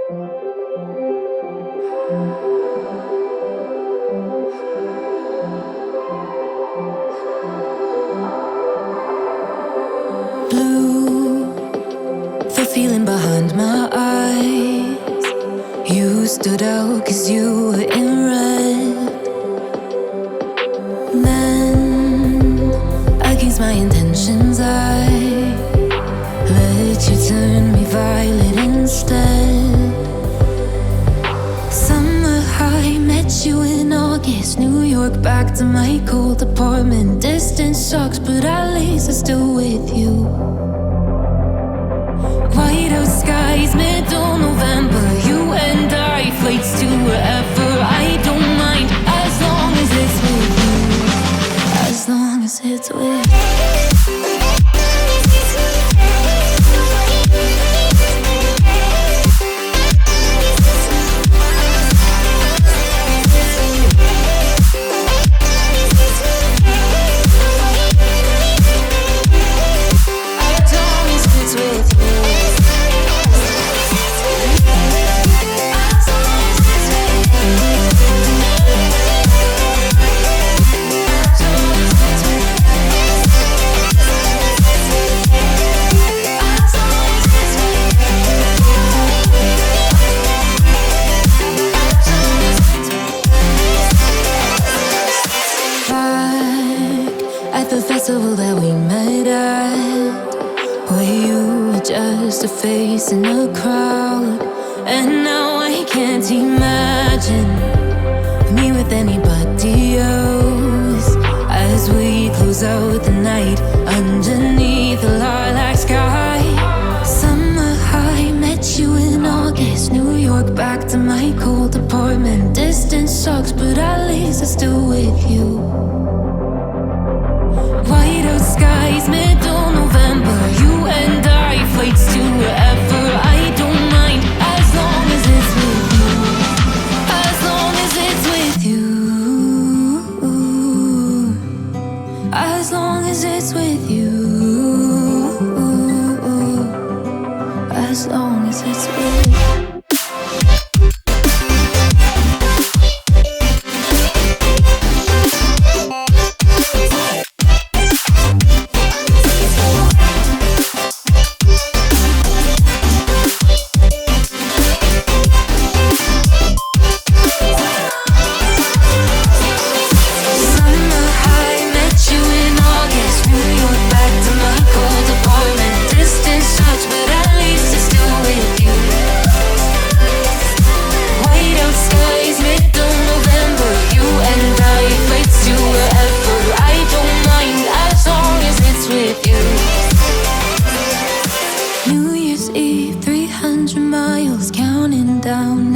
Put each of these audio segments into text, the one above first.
Blue, the feeling behind my eyes. You stood out 'cause you were in red. Then, against my intentions, I let you turn me violet instead. Summer high, met you in August. New York, back to my cold apartment. Distance sucks, but at least I'm still with you. White out skies, middle November. You and I, flights to wherever. I don't mind, as long as it's with you. As long as it's with you. That we met at, where you were just a face in a crowd. And now I can't imagine me with anybody else. As we close out the night underneath the lilac sky. Summer high, met you in August. New York, back to my cold apartment. Distance sucks, but at least I'm still with you. White out skies, middle November. You and I, flights to wherever. I don't mind, as long as it's with you. As long as it's with you. As long as it's with you. As long as it's with you.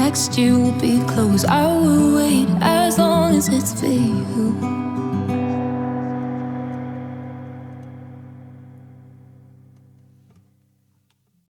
Next year will be close. I will wait as long as it's for you.